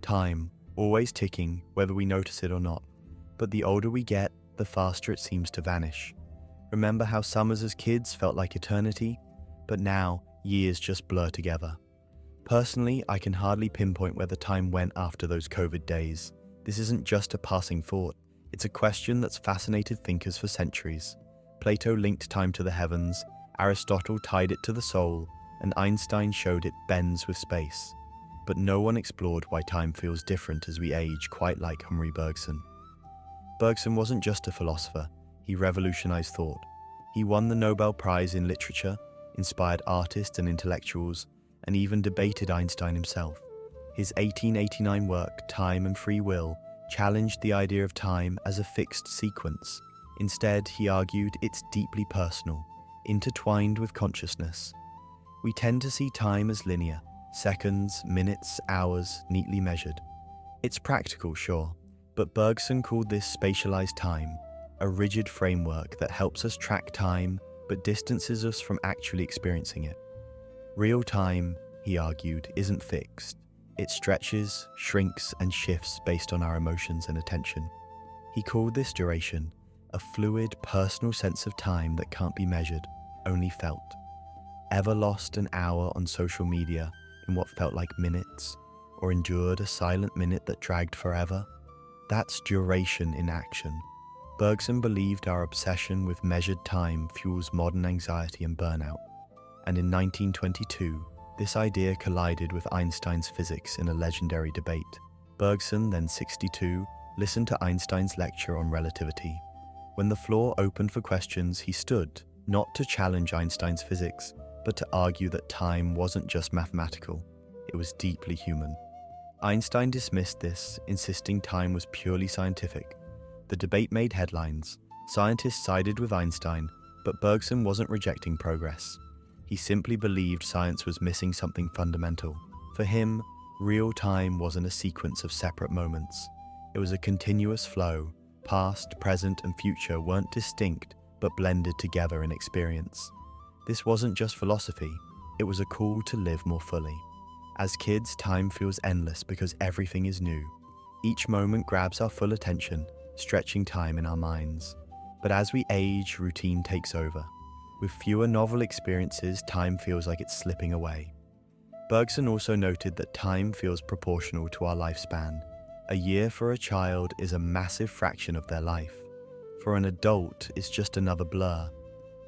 Time, always ticking, whether we notice it or not. But the older we get, the faster it seems to vanish. Remember how summers as kids felt like eternity? But now, years just blur together. Personally, I can hardly pinpoint where the time went after those COVID days. This isn't just a passing thought. It's a question that's fascinated thinkers for centuries. Plato linked time to the heavens, Aristotle tied it to the soul, and Einstein showed it bends with space. But no one explored why time feels different as we age, quite like Henri Bergson. Bergson wasn't just a philosopher, he revolutionized thought. He won the Nobel Prize in Literature, inspired artists and intellectuals, and even debated Einstein himself. His 1889 work, Time and Free Will, challenged the idea of time as a fixed sequence. Instead, he argued it's deeply personal, intertwined with consciousness. We tend to see time as linear, seconds, minutes, hours, neatly measured. It's practical, sure, but Bergson called this spatialized time, a rigid framework that helps us track time but distances us from actually experiencing it. Real time, he argued, isn't fixed. It stretches, shrinks, and shifts based on our emotions and attention. He called this duration a fluid, personal sense of time that can't be measured, only felt. Ever lost an hour on social media in what felt like minutes, or endured a silent minute that dragged forever? That's duration in action. Bergson believed our obsession with measured time fuels modern anxiety and burnout. And in 1922, this idea collided with Einstein's physics in a legendary debate. Bergson, then 62, listened to Einstein's lecture on relativity. When the floor opened for questions, he stood, not to challenge Einstein's physics, but to argue that time wasn't just mathematical, it was deeply human. Einstein dismissed this, insisting time was purely scientific. The debate made headlines. Scientists sided with Einstein, but Bergson wasn't rejecting progress. He simply believed science was missing something fundamental. For him, real time wasn't a sequence of separate moments. It was a continuous flow. Past, present, and future weren't distinct, but blended together in experience. This wasn't just philosophy, it was a call to live more fully. As kids, time feels endless because everything is new. Each moment grabs our full attention, stretching time in our minds. But as we age, routine takes over. With fewer novel experiences, time feels like it's slipping away. Bergson also noted that time feels proportional to our lifespan. A year for a child is a massive fraction of their life. For an adult, it's just another blur.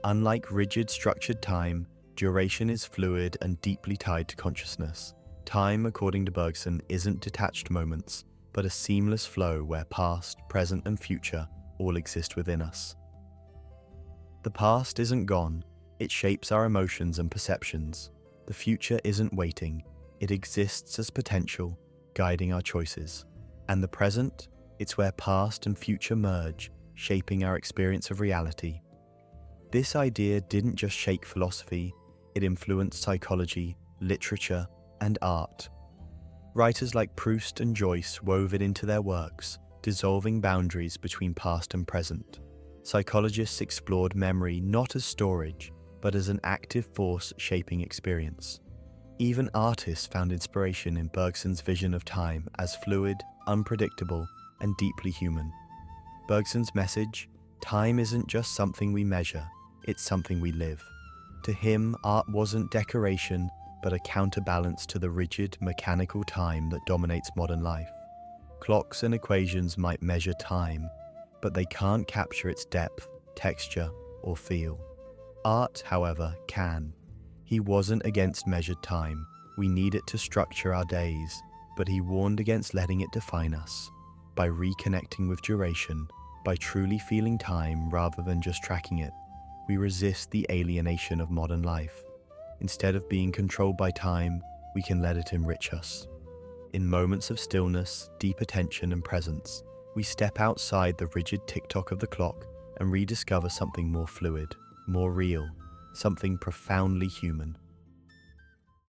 Unlike rigid, structured time, duration is fluid and deeply tied to consciousness. Time, according to Bergson, isn't detached moments, but a seamless flow where past, present, and future all exist within us. The past isn't gone, it shapes our emotions and perceptions. The future isn't waiting, it exists as potential, guiding our choices. And the present, it's where past and future merge, shaping our experience of reality. This idea didn't just shake philosophy, it influenced psychology, literature, and art. Writers like Proust and Joyce wove it into their works, dissolving boundaries between past and present. Psychologists explored memory not as storage, but as an active force shaping experience. Even artists found inspiration in Bergson's vision of time as fluid, unpredictable, and deeply human. Bergson's message, time isn't just something we measure, it's something we live. To him, art wasn't decoration, but a counterbalance to the rigid, mechanical time that dominates modern life. Clocks and equations might measure time, but they can't capture its depth, texture, or feel. Art, however, can. He wasn't against measured time. We need it to structure our days, but he warned against letting it define us. By reconnecting with duration, by truly feeling time rather than just tracking it, we resist the alienation of modern life. Instead of being controlled by time, we can let it enrich us. In moments of stillness, deep attention, and presence, we step outside the rigid tick-tock of the clock and rediscover something more fluid, more real, something profoundly human.